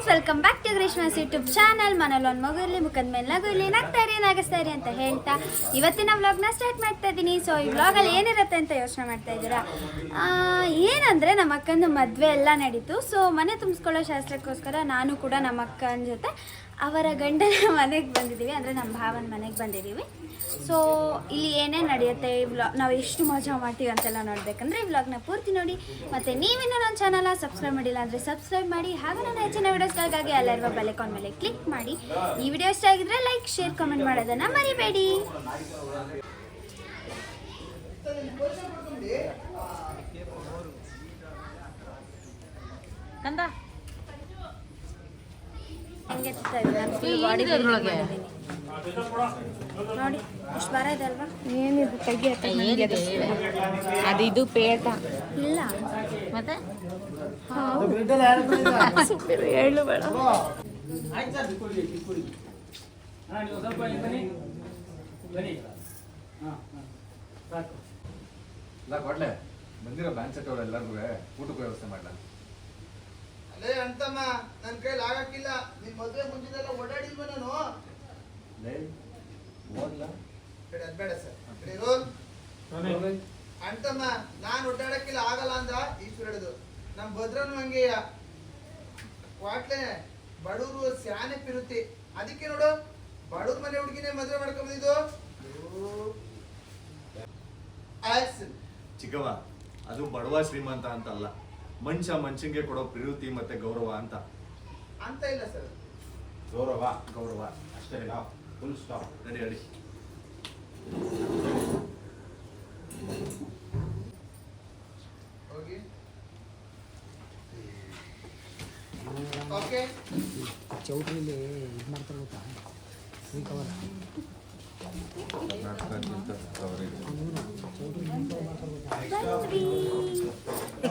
Friends, welcome back to Greeshma's YouTube channel. ಮನೇಲಿ ಒಂದು ಮಗು ಇರಲಿ, ಮುಖದ ಮೇಲೆ ನಗು ಇರಲಿ, ನಗಿಸ್ತಾ ಇರಿ ಅಂತ ಹೇಳ್ತಾ ಇವತ್ತಿನ ವ್ಲಾಗ್ನ ಸ್ಟಾರ್ಟ್ ಮಾಡ್ತಾ ಇದ್ದೀನಿ. ಸೊ ಈ ವ್ಲಾಗಲ್ಲಿ ಏನಿರುತ್ತೆ ಅಂತ ಯೋಚನೆ ಮಾಡ್ತಾ ಇದ್ದೀರಾ? ಏನಂದರೆ ನಮ್ಮ ಅಕ್ಕನ ಮದುವೆ ಎಲ್ಲ ನಡೀತು. ಸೊ ಮನೆ ತುಂಬಿಸ್ಕೊಳ್ಳೋ ಶಾಸ್ತ್ರಕ್ಕೋಸ್ಕರ ನಾನು ಕೂಡ ನಮ್ಮ ಅಕ್ಕನ ಜೊತೆ ಅವರ ಗಂಡನ ಮನೆಗೆ ಬಂದಿದ್ದೀವಿ, ಅಂದರೆ ನಮ್ಮ ಭಾವನ ಮನೆಗೆ ಬಂದಿದ್ದೀವಿ. ಸೊ ಇಲ್ಲಿ ಏನೇನು ನಡೆಯುತ್ತೆ, ಈ ವ್ಲಾಗ್ ನಾವು ಎಷ್ಟು ಮಜಾ ಮಾಡ್ತೀವಿ ಅಂತೆಲ್ಲ ನೋಡಬೇಕಂದ್ರೆ ಈ ವ್ಲಾಗ್ನ ಪೂರ್ತಿ ನೋಡಿ. ಮತ್ತು ನೀವಿನ್ನೂ ನನ್ನ ಚಾನಲ್ನ ಸಬ್ಸ್ಕ್ರೈಬ್ ಮಾಡಿಲ್ಲ ಅಂದರೆ ಸಬ್ಸ್ಕ್ರೈಬ್ ಮಾಡಿ. ಹಾಗೂ ನನ್ನ ಹೆಚ್ಚಿನ ವೀಡಿಯೋಸ್ಗಳಿಗಾಗಿ ಅಲ್ಲಿರುವ ಬೆಲೆಕಾನ್ ಮೇಲೆ ಕ್ಲಿಕ್ ಮಾಡಿ. ಈ ವಿಡಿಯೋ ಇಷ್ಟ ಆಗಿದ್ರೆ ಲೈಕ್, ಶೇರ್, ಕಮೆಂಟ್ ಮಾಡೋದನ್ನು ಮರಿಬೇಡಿ. ಕಂದ ಹೆಂಗೆ ನೋಡಿ, ಇಷ್ಟು ಬರ ಇದೆ ಅಲ್ವಾ? ಏನಿದೆ ತೆಗಿ ಅದು ಇದು ಪೇಟ ಇಲ್ಲ ಮತ್ತೆ ಹೇಳು ಬೇಡ. ಬಂದಿರೋ ಬ್ಯಾನ್ ಸೆಟ್ ಅವ್ರು ಎಲ್ಲರಿಗೂ ಊಟಕ್ಕೆ ವ್ಯವಸ್ಥೆ ಮಾಡಲ. ಅಲ್ಲೇ ಅಂತಮ್ಮ, ನನ್ನ ಕೈಲಿ ಆಗಕ್ಕಿಲ್ಲ. ನಿನ್ ಮದುವೆ ಮುಂಚಿದೆಲ್ಲ ಓಡಾಡಿಲ್ವ ನಾನು? ಅದ್ಬೇಡ ಸರ್, ಅಂತಮ್ಮ ನಾನ್ ಓಡಾಡಕ್ಕಿಲ್ಲ, ಆಗಲ್ಲ ಅಂದ ಈಶ್ವರ ಹಿಡಿದು. ನಮ್ ಭದ್ರನು ಹಂಗೆಯ ವಾಟ್ಲೆ ಬಡೂರು ಸ್ಯಾನೆ ಪಿರುತಿ. ಅದಕ್ಕೆ ನೋಡು, ಬಡೂರ್ ಮನೆ ಹುಡುಗಿನೇ ಮದುವೆ ಮಾಡ್ಕೊಂಬಂದಿದ್ದು. ಚಿಕ್ಕವ, ಅದು ಬಡವ ಶ್ರೀಮಂತ ಅಂತಲ್ಲ, ಮನುಷ್ಯ ಮನುಷ್ಯಂಗೆ ಕೊಡೋ ಪ್ರೀತಿ ಮತ್ತೆ ಗೌರವ ಅಂತ ಇಲ್ಲ ಸರ್. ಗೌರವ ಅಷ್ಟೇ. Full stop. ರೆಡಿ ಹೋಗಿ. ಓಕೆ, ಚೌಟ್ರಿಲಿ ಇದು ಮಾಡ್ತಾರೆ ಗೊತ್ತಾ, ಶ್ರೀಕವರ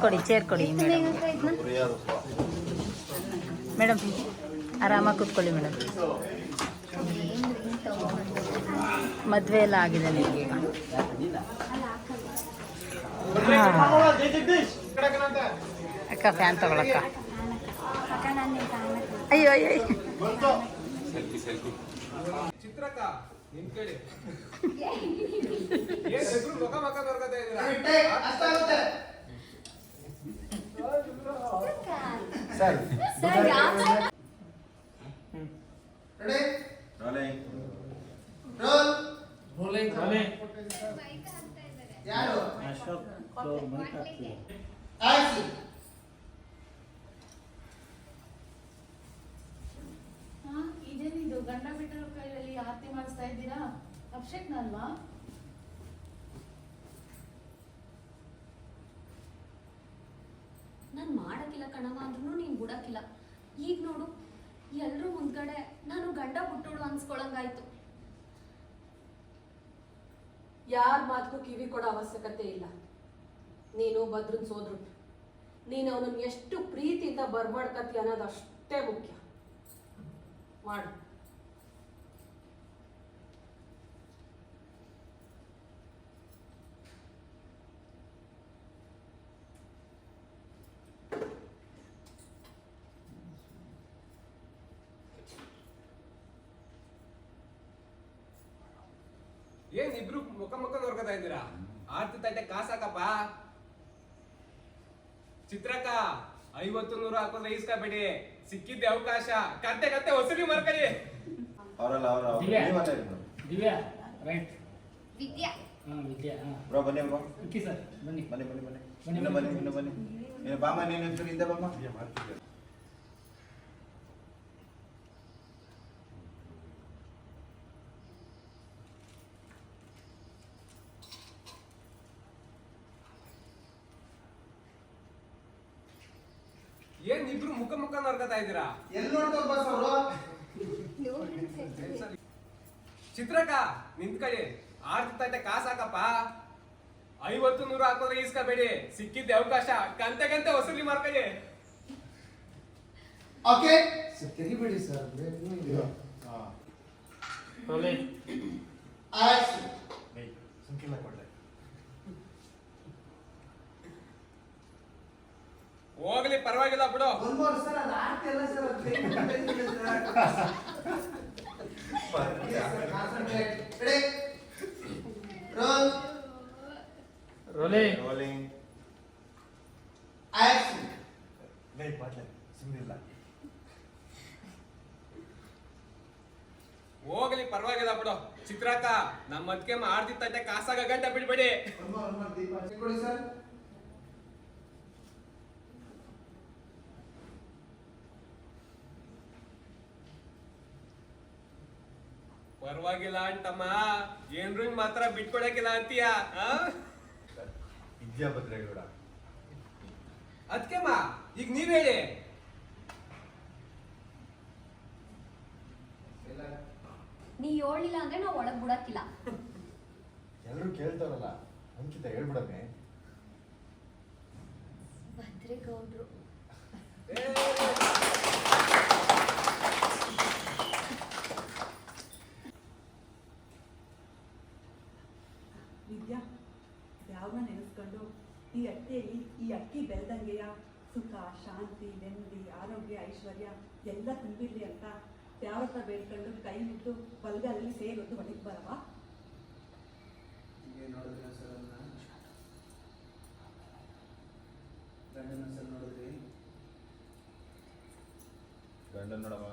ಕೊಡಿ, ಚೇರ್ ಕೊಡಿ ಮೇಡಮ್. ಆರಾಮಾಗಿ ಕೂತ್ಕೊಳ್ಳಿ ಮೇಡಮ್. ಮದುವೆ ಎಲ್ಲ ಆಗಿದೆ ನಿಮಗೆ ಈಗ? ಅಕ್ಕ ಫ್ಯಾನ್ ತಗೊಳಕ್ಕ. ಅಯ್ಯೋ ಅಯ್ಯೋ ಚಿತ್ರಕ್ಕ ನಿಮ್ ಕಡೆ ಏನಿದ್ರು ಮುಖ ಬರ್ಕತಾ ಇದ್ದೀರಾ? ಯಾರು? ಇದೇನಿದು ಗಂಡ ಬಿಟ್ಟರ ಕೈಯಲ್ಲಿ ಆರತಿ ಮಾಡಿಸ್ತಾ ಇದ್ದೀರಾ? ಅಭಿಷೇಕ್ನಲ್ವಾ? ನಾನು ಮಾಡಕ್ಕಿಲ್ಲ ಕಣವ ಅಂದ್ರೂ ನೀನು ಬಿಡಕ್ಕಿಲ್ಲ. ಈಗ ನೋಡು, ಎಲ್ಲರೂ ಮುಂದ್ಗಡೆ ನಾನು ಗಂಡ ಬಿಟ್ಟೋಡು ಅನ್ಸ್ಕೊಳಂಗಾಯ್ತು. ಯಾರ ಮಾತಕ್ಕೂ ಕಿವಿ ಕೊಡೋ ಅವಶ್ಯಕತೆ ಇಲ್ಲ. ನೀನು ಭದ್ರನ್ ಸೋದ್ರು, ನೀನು ಅವನನ್ನು ಎಷ್ಟು ಪ್ರೀತಿಯಿಂದ ಬರ್ಮಾಡ್ಕತ್ತಿ ಅನ್ನೋದು ಅಷ್ಟೇ ಮುಖ್ಯ. ಮಾಡು. ಏನ್ ಇಬ್ರು ಮುಖ ನೋಡ್ಕೊತಾ ಇದ್ದೀರಾ? ಆರ್ತಿ ತಟ್ಟೆ ಕಾಸಾಕಪ್ಪ. ಚಿತ್ರಕ್ಕ 50-100 ಹಾಕೋದ್ರೆ ಈಸ್ಕೊಬೇಡಿ. ಸಿಕ್ಕಿದ್ದೆ ಅವಕಾಶ ಕತ್ತೆ ವಸೂಲಿ ಮಾಡ್ಕೊಳ್ಳಿ. ಅವರಲ್ಲ ದಿವ್ಯಾ ರೈಟ್. ವಿದ್ಯಾ ವಿದ್ಯಾ ಬ್ರೋ ಬನ್ನಿ ಬ್ರೋ. ಓಕೆ ಸರ್, ಬನ್ನಿ ಬನ್ನಿ ಬಾಮ, ನೀನು ಹಿಂದೆ ಬಾಮ. ಏನ್ ಇಬ್ರು ಮುಖ ನೋಡ್ಕೊತಾ ಇದ್ದೀರಾ? ಎಲ್ಲಿ ನೋಡ್ತಾರೆ ಬಸ್ ಅವರು? ಚಿತ್ರಕ್ಕ ನಿಂತ್ಕೊಳ್ಳಿ. ಆರ್ತಿ ತಟ್ಟೆ ಕಾಸಾಕಪ್ಪ. 50-100 ಹಾಕೋದ್ರೆ ಈಸ್ಕೊಬೇಡಿ. ಸಿಕ್ಕಿದ್ದೆ ಅವಕಾಶ ಕಂತೆ ವಸೂಲಿ ಮಾಡ್ಕೊಳ್ಳಿ. ಓಕೆ, ತೆಗಿಬೇಡಿ ಸರ್. ಸಂಖ್ಯೆ ಕೊಡ್ಲೆ. ಹೋಗ್ಲಿ, ಪರವಾಗಿಲ್ಲ ಬಿಡು. ಒಂದ್ ಸಲ ಆಗ್ತಿಲ್ಲ ಸರ್ ಅದು ಕೈ ಮುಗಿದಿದೆ sir. Concentrate. Ready? Roll. Rolling rolling Action. Light ಬಾಟ್ಲೆ ಸುಮ್ಮನಿಲ್ಲ. ಹೋಗ್ಲಿ ಪರವಾಗಿಲ್ಲ ಬಿಡು ಚಿತ್ರಕ್ಕ ನಮ್ಮ ಅದಕ್ಕೆ ಮಾಡ್ತಿತ್ತಂತೆ ಕಾಸಾಗ ಗಂಟ ಬಿಡ್ಬೇಡಿ. One more ದೀಪ ಹಚ್ಚಿ ಕೊಡಿ ಸರ್. ಪರವಾಗಿಲ್ಲ ಅಂತಮ್ಮ ಏನ್ರು ಮಾತ್ರ ಬಿಟ್ಕೊಡಕಿಲ್ಲ ಅಂತೀಯ ಇದ್ಯಾ ಭದ್ರೇಗೌಡ? ಅದಕ್ಕೆಮ್ಮ ಈಗ ನೀವ್ ಹೇಳಿ. ನೀ ಹೇಳಿಲ್ಲ ಅಂದ್ರೆ ನಾವು ಒಳಗ್ ಬಿಡಕ್ಕಿಲ್ಲ. ಎಲ್ಲರೂ ಕೇಳ್ತಾರಲ್ಲ, ಅಂಕಿತ ಹೇಳ್ಬಿಡಮೆ. ಭದ್ರೇಗೌಡ್ರು ವಿದ್ಯಾ, ಯಾವನ್ನ ನೆನೆಸ್ಕೊಂಡು ಈ ಅಕ್ಕಿಯಲ್ಲಿ ಈ ಅಕ್ಕಿ ಬೆಳೆದಂಗೆಯ ಸುಖ, ಶಾಂತಿ, ನೆಮ್ಮದಿ, ಆರೋಗ್ಯ, ಐಶ್ವರ್ಯ ಎಲ್ಲ ತುಂಬಿರ್ಲಿ ಅಂತ ಯಾವ ಹತ್ರ ಬೇಡ್ಕೊಂಡು ಕೈ ಮುಟ್ಟು ಬಲ್ಗಲ್ಲಿ ಸೇರೋದು ಹೊಡಿಗೆ ಬರವ. ಹೀಗೆ ನೋಡಿದ್ರೆ ಸರ್ ಅದನ್ನ ಗಂಡನ ಸರ್ ನೋಡಿದ್ರಿ ಗಂಡನ್ ನೋಡಮ್ಮ.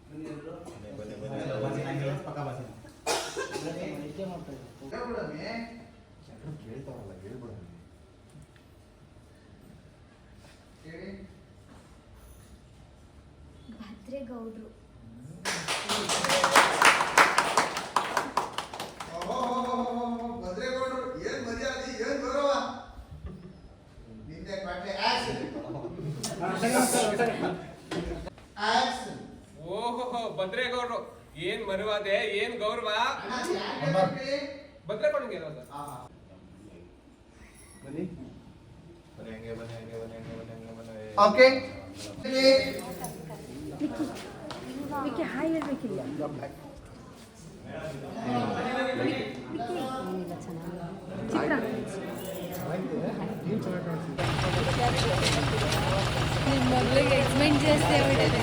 ಬನ್ನಿ ಎಲ್ರು. ಬನ್ನಿ ಬನ್ನಿ ಎಲ್ಲ ಬನ್ನಿ. ಹೇಳ್ಬಿಡಮ್ಮೆ. ಎಲ್ಲರೂ ಕೇಳ್ತಾರಲ್ಲ, ಹೇಳ್ಬಿಡಮೆ. ಹೇಳಿ. ಭದ್ರೇಗೌಡ್ರು ಭದ್ರೇಗೌಡರು ಏನ್ ಮರ್ಯಾದೆ, ಏನ್ ಗೌರವ. ನಿನ್ನೆ ಪಾಟ್ಲೆ ಆಕ್ಷನ್. ಆಕ್ಷನ್. ಓಹೋ ಭದ್ರೇಗೌಡ್ರು ಏನ್ ಮರುವಾದೆ, ಏನ್ ಗೌರವ. ಅಣ್ಣ ಯಾಕೆ ಬರ್ತೀರಿ? ಭದ್ರೇಗೌಡಂಗೆ ಇರೋದು. ಆಹಾ. ಬನ್ನಿ ಬನ್ನಿ, ಹಂಗೆ ಬನ್ನಿ, ಹಂಗೆ ಬನ್ನಿ, ಹಂಗೆ ಬನ್ನಿ, ಹಂಗೆ ಬನ್ನಿ. ಓಕೆ. ವಿಕ್ಕಿ ಹಾಯ್ ಹೇಳ್ಬೇಕಿಲ್ಲ. ನಿಮ್ಮ ಮಗಳಿಗೆ ಎಕ್ಸ್ಮೆಂಟ್ ಜಾಸ್ತಿ ಆಗ್ಬಿಟ್ಟಿದೆ.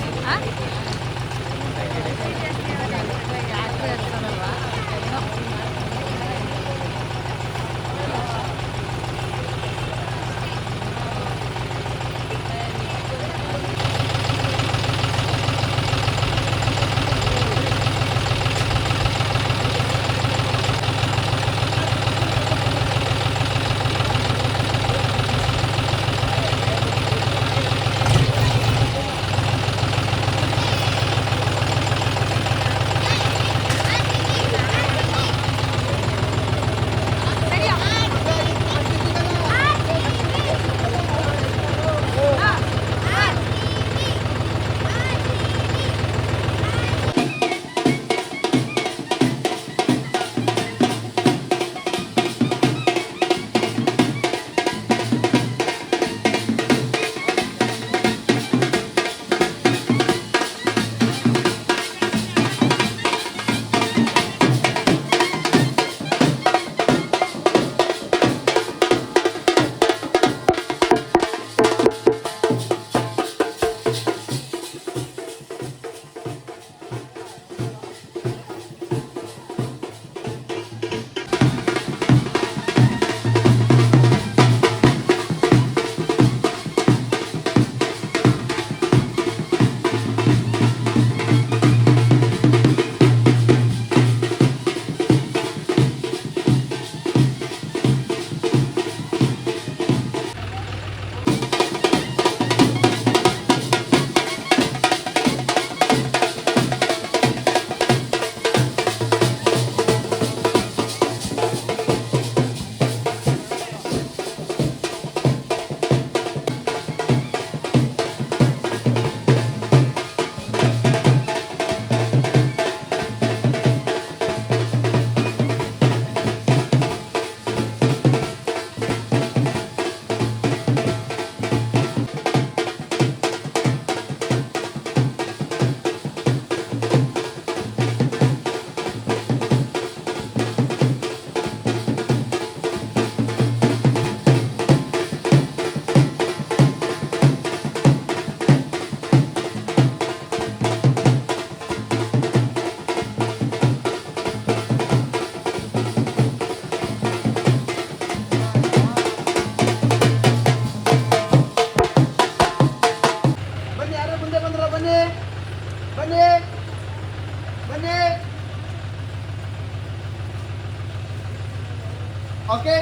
ಓಕೆ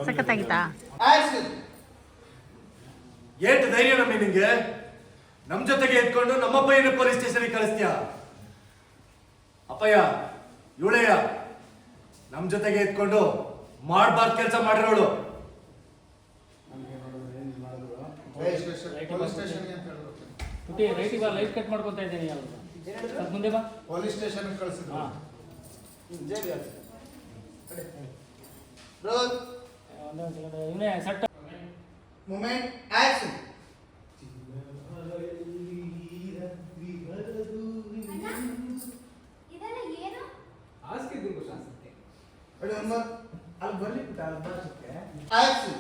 ಸಖತ್ತಾಗಿತ್ತಾ? ಆಕ್ಷನ್. ಏಟ್ ಧೈರ್ಯ ನಮ್ಮಿ ನಿಂಗೆ ನಮ್ ಜೊತೆಗೆ ಎತ್ಕೊಂಡು ನಮ್ಮಪ್ಪಯ್ಯನ ಪೊಲೀಸ್ ಸ್ಟೇಷನ್ಗೆ ಕಳಿಸ್ತೀಯ? ಅಪ್ಪಯ್ಯ ಇವಳೆಯ ನಮ್ ಜೊತೆಗೆ ಎತ್ಕೊಂಡು ಮಾಡ್ಬಾರ್ದು ಕೆಲಸ ಮಾಡಿರೋಳು. ಪೊಲೀಸ್ ಸ್ಟೇಷನ್ಗೆ ಅಂತ ಹೇಳಿದ್ರು. ಪುಟಿ ರೈಟಿಗೆ ಬಾ, ಲೈಟ್ ಕಟ್ ಮಾಡ್ಕೊತ ಇದ್ದೀನಿ. ಸ್ವಲ್ಪ ಮುಂದೆ ಬಾ. ಪೊಲೀಸ್ ಸ್ಟೇಷನ್ಗೆ ಕಳಿಸಿದ್ರು. ಹಾಂ ರೋಲ್ ಒಂದೇ ಒಂದು ಸೆಕೆಂಡ್. ಇವನೇ ಸಟ್. Moment action. ಇದೆಲ್ಲ ಏನು? ಹಾಸಿಗೆ ದಿಂಬು ಶಾಸ್ತ್ರಕ್ಕೆ. ಅಲ್ಲಿ ಬರ್ಲಿ ಆಕ್ಷನ್.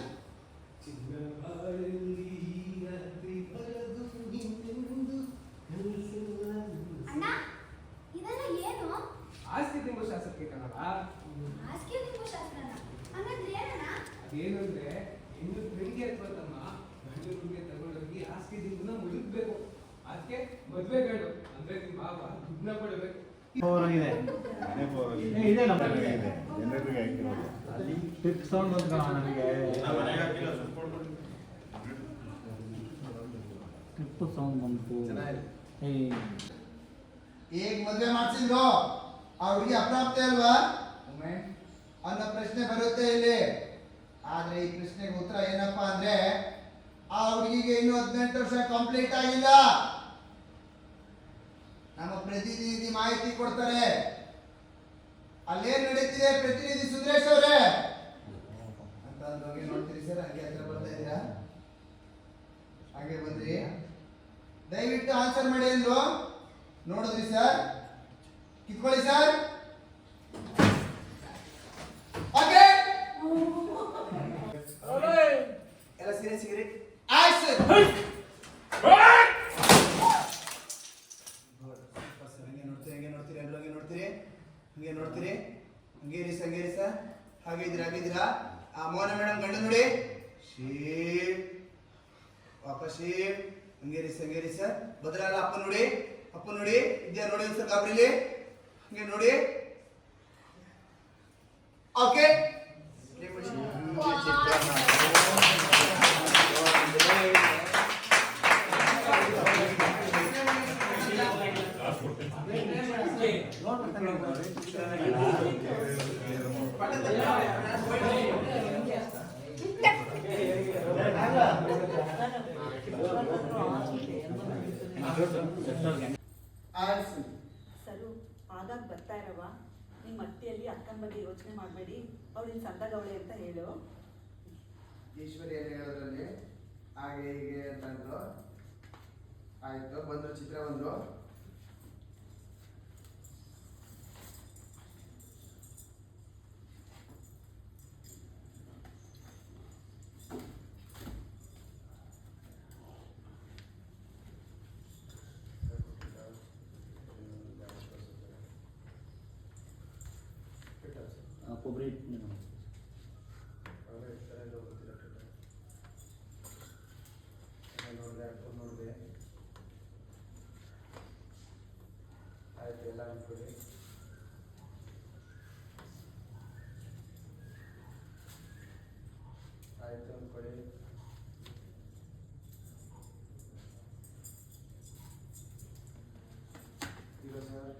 ಅಣ್ಣ ಇದೆಲ್ಲ ಏನು? ಹಾಸಿಗೆ ದಿಂಬು ಶಾಸ್ತ್ರಕ್ಕೆ ಕನ್ನಡ. ಹಾಸಿಗೆ ದಿಂಬು ಶಾಸ್ತ್ರನ? ಹಂಗಂದ್ರೆ ಏನಣ್ಣ? ಅದೇನು ಅಂದ್ರೆ ಹೆಣ್ಣು ಬೆಳಿಗ್ಗೆ ಎತ್ಕೊಳ್ತಮ್ಮ ಗಂಡು ಹುಡುಗಿ ತಗೊಂಡೋಗಿ ಹಾಸಿಗೆ ದಿಂಬುನ ಮುಳುಗ್ಬೇಕು. ಅದಕ್ಕೆ ಮದ್ವೆ ಗಂಡು ಅಂದ್ರೆ ನಿಮ್ಮ ಬಾಬ ದುಡ್ಡನ್ನ ಕೊಡಬೇಕು. ಟ್ರಿಪ್ ಸೌಂಡ್ ಬಂತು. ಈಗ ಮದ್ವೆ ಮಾಡ್ಸಿದ್ರು ಆ ಹುಡುಗಿ ಅಪ್ರಾಪ್ತೆ ಅಲ್ವಾ ಅನ್ನೋ ಪ್ರಶ್ನೆ ಬರುತ್ತೆ ಇಲ್ಲಿ. ಆದ್ರೆ ಈ ಪ್ರಶ್ನೆಗೆ ಉತ್ತರ ಏನಪ್ಪಾ ಅಂದ್ರೆ ಆ ಹುಡುಗಿಗೆ ಇನ್ನು 18 ವರ್ಷ ಕಂಪ್ಲೀಟ್ ಆಗಿಲ್ಲ. ನಮ್ಮ ಪ್ರತಿನಿಧಿ ಮಾಹಿತಿ ಕೊಡ್ತಾರೆ. ಅಲ್ಲೇನ್ ನಡೀತಿದೆ ಪ್ರತಿನಿಧಿ ಸುಂದರೇಶ್ ಅವರೇ ಅಂತ ಅಂದ್ರೋಗಿ ನೋಡ್ತೀರಿ ಸರ್. ಹಾಗೆ ಹತ್ರ ಬರ್ತಾ ಇದ್ದೀರಾ? ಹಾಗೆ ಬಂದ್ರಿ, ದಯವಿಟ್ಟು ಆನ್ಸರ್ ಮಾಡಿ ಅಂದ್ರು. ನೋಡಿದ್ರಿ ಸರ್? ಕಿತ್ಕೊಳ್ಳಿ ಸರ್. ಓಕೆ ಎಲ್ಲ ಸೀರಿಯಸ್ ಆಗಿರಿ. ಆಕ್ಷನ್. ಹಂಗೆ ನೋಡ್ತೀರಿ ಎಲ್ಲರೂ ಹಂಗೆ ನೋಡ್ತೀರಿ ಹಂಗೆ ನೋಡ್ತೀರಿ ಹಂಗೇರಿ ಸರ್. ಹಾಗೆ ಇದ್ದೀರಾ? ಆ ಮೋಹನ ಮೇಡಮ್ ಗಂಡು ನೋಡಿ ಶೀಪ್ ವಾಪಸ್ ಶೀಪ್. Hungary sir. ಬದಲಾಲ ಅಪ್ಪ ನೋಡಿ ಇದ್ಯಾ ನೋಡಿ ಸರ್ ಗಾಬರಿಲಿ ಹಂಗೆ ನೋಡಿ. ಓಕೆ ಸರು ಆಗಾಗ ಬರ್ತಾ ಇರವ. ನಿಮ್ಮ ಅತ್ತಿಯಲ್ಲಿ ಅಕ್ಕನ ಬಗ್ಗೆ ಯೋಚನೆ ಮಾಡಬೇಡಿ. ಅವಳಿನ ಸಂದಗವಳೆ ಅಂತ ಹೇಳು. ಈಶ್ವರಿ ಏನು ಹೇಳೋದ್ರಲ್ಲಿ ಹಾಗೆ ಹೀಗೆ ಅಂತಂದ್ರು. ಆಯ್ತು ಬಂದ್ರು, ಚಿತ್ರ ಬಂದ್ರು. ಕೊಬ್ಬರಿ ನೋಡಿದೆ ಆಯ್ತು ಎಲ್ಲ ಅನ್ಕೊಳ್ಳಿ. ಆಯ್ತು ಅನ್ಕೊಳ್ಳಿ. ಈಗ ಸರ್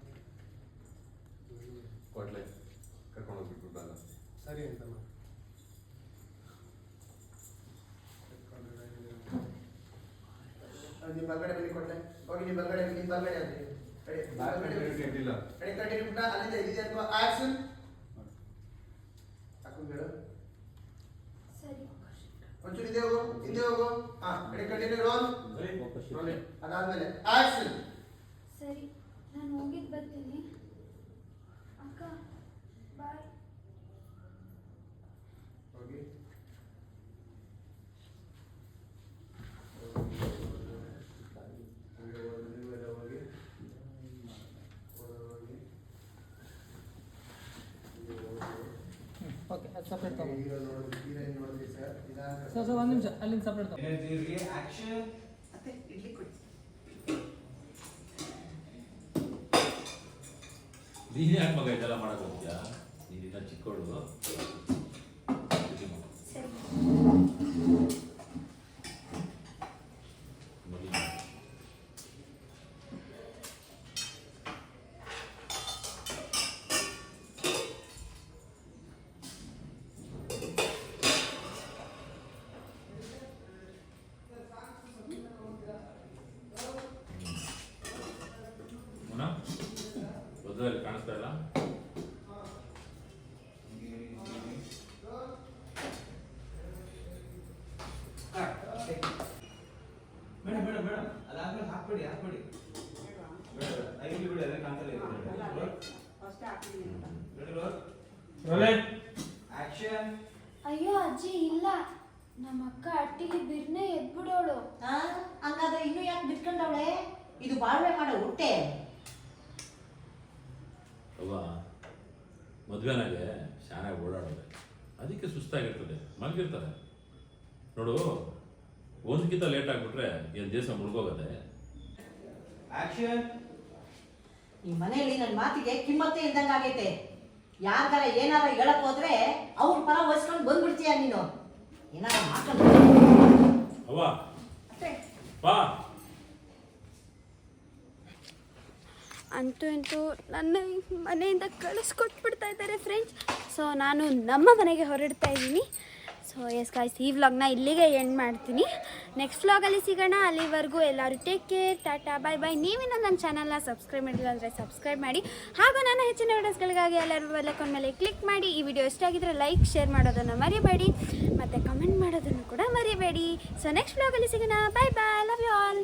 ಕೊಡ್ಲೆ ಕರ್ಕೊಂಡು ಹೋಗ್ಬಿಟ್ಟು ಬಲ್ಲ. ಸರಿ ಅಂತಮ್ಮ. ನಿಮ್ಮ ಬಲ್ಗಡೆ ಬನ್ನಿ ಕೊಡ್ಲೆ. ಹೋಗಿ ನಿಮ್ಮ ಬಲ್ಗಡೆ ಆದ್ರೆ ಇಲ್ಲ ಕಂಟಿನ್ಯೂ ಪುಟ್ಟ. ಅಲ್ಲಿಂದ ಇದಿದೆ ಅಥವಾ ಆಕ್ಷನ್ ಹಾಕೊಂಡು ಸರಿ. ಒಂಚೂರು ಹಿಂದೆ ಹೋಗು. ಹಾ ಕಂಟಿನ್ಯೂ ರೋಲ್. ಅದಾದ್ಮೇಲೆ ಆಕ್ಷನ್. ಸರಿ, ನಾನು ಹೋಗಿದ್ದು ಬರ್ತೀನಿ. ಅಕ್ಕ ಬಾಯ್. ಹೋಗಿ ಓಕೆ ಅದು ಸಪ್ರೇಟ್ ತಗೋ. ಹೀರೋಯಿನ್ ನೋಡಿದ್ರಿ ಸರ್. ಸರ್ ಒಂದು ನಿಮಿಷ ಅಲ್ಲಿಂದ ಸಪ್ರೇಟ್ ತಗೋ. Energy action. ಮತ್ತೆ ಇಡ್ಲಿ ಕೊಡಿ. ನೀನು ಯಾಕೆ ಮಗ ಇದೆಲ್ಲ ಮಾಡಕ್ಕೆ ಹೋಗ್ತೀಯಾ? ನೀನಿನ್ನ ಚಿಕ್ಕವಳು. ಮದುವೆಯಲ್ಲಿ ಕಾಣಿಸ್ತಾ ಇಲ್ಲ. ಮೇಡಮ್ ಮೇಡಮ್ ಮೇಡಮ್ ಅದಾದ್ಮೇಲೆ ಹಾಕ್ಬೇಡಿ ಹಾಕ್ಬೇಡಿ ಐದು ಬಿಡಿ ಅದೇ ಕಾಣ್ತಲೇ ಅಷ್ಟೇ ಹಾಕ್ತೀನಿ ಅಂತ. ಆಕ್ಷನ್. ಅಯ್ಯೋ ಅಜ್ಜಿ ಇಲ್ಲ, ನಮ್ಮ ಅಕ್ಕ ಅಟ್ಟಿಗೆ ಬಿರ್ನೆ ಎದ್ಬಿಡೋಳು. ಹಂಗಾದ್ರೆ ಇನ್ನು ಯಾಕೆ ಬಿಟ್ಕೊಂಡವಳೆ? ಇದು ಬಾಳ್ವೆ ಮಾಡೋ ಹುಟ್ಟೆ. ಅವ್ವ ಮದುವೆನಾಗೆ ಶಾನಾಗಿ ಓಡಾಡೋದೆ, ಅದಕ್ಕೆ ಸುಸ್ತಾಗಿರ್ತದೆ, ಮಲಗಿರ್ತಾರೆ. ನೋಡು, ಒಂದಕ್ಕಿಂತ ಲೇಟ್ ಆಗಿಬಿಟ್ರೆ ಏನು ದೇಶ ಮುಳುಗೋಗದೆ. ಆಕ್ಷನ್. ಈ ಮನೆಯಲ್ಲಿ ನನ್ನ ಮಾತಿಗೆ ಕಿಮ್ಮತ್ತೇ ಇಲ್ದಂಗೆ ಆಗೈತೆ. ಯಾರ್ಗಾರ ಏನಾರ ಹೇಳಕ್ ಹೋದ್ರೆ ಅವ್ರ ಪರ ವಹಿಸ್ಕೊಂಡು ಬಂದ್ಬಿಡ್ತೀಯ ನೀನು. ಏನಾರ ಮಾಡ್ಕೊಂಡು ಅವ್ವ ಬಾ. ಅಂತೂ ಇಂತೂ ನನ್ನ ಮನೆಯಿಂದ ಕಳಿಸ್ಕೊಟ್ಬಿಡ್ತಾ ಇದ್ದಾರೆ ಫ್ರೆಂಡ್ಸ್. ಸೊ ನಾನು ನಮ್ಮ ಮನೆಗೆ ಹೊರಡ್ತಾ ಇದ್ದೀನಿ. ಸೊ ಎಸ್ ಗಾಯ್ಸ್, ಈ ವ್ಲಾಗ್ನ ಇಲ್ಲಿಗೆ ಎಂಡ್ ಮಾಡ್ತೀನಿ. ನೆಕ್ಸ್ಟ್ ವ್ಲಾಗಲ್ಲಿ ಸಿಗೋಣ. ಅಲ್ಲಿವರೆಗೂ ಎಲ್ಲರೂ take care, tata, bye bye. ನೀವಿನ್ನ ನನ್ನ ಚಾನಲ್ನ ಸಬ್ಸ್ಕ್ರೈಬ್ ಮಾಡಿಲ್ಲ ಅಂದರೆ ಸಬ್ಸ್ಕ್ರೈಬ್ ಮಾಡಿ. ಹಾಗೂ ನನ್ನ ಹೆಚ್ಚಿನ ವಿಡಿಯೋಸ್ಗಳಿಗಾಗಿ ಎಲ್ಲರೂ ಬೆಲ್ಲೈಕಾನ್ ಮೇಲೆ ಕ್ಲಿಕ್ ಮಾಡಿ. ಈ ವಿಡಿಯೋ ಇಷ್ಟ ಆಗಿದ್ರೆ ಲೈಕ್, ಶೇರ್ ಮಾಡೋದನ್ನು ಮರಿಬೇಡಿ, ಮತ್ತು ಕಮೆಂಟ್ ಮಾಡೋದನ್ನು ಕೂಡ ಮರಿಬೇಡಿ. ಸೊ ನೆಕ್ಸ್ಟ್ ವ್ಲಾಗಲ್ಲಿ ಸಿಗೋಣ. Bye bye, love you all.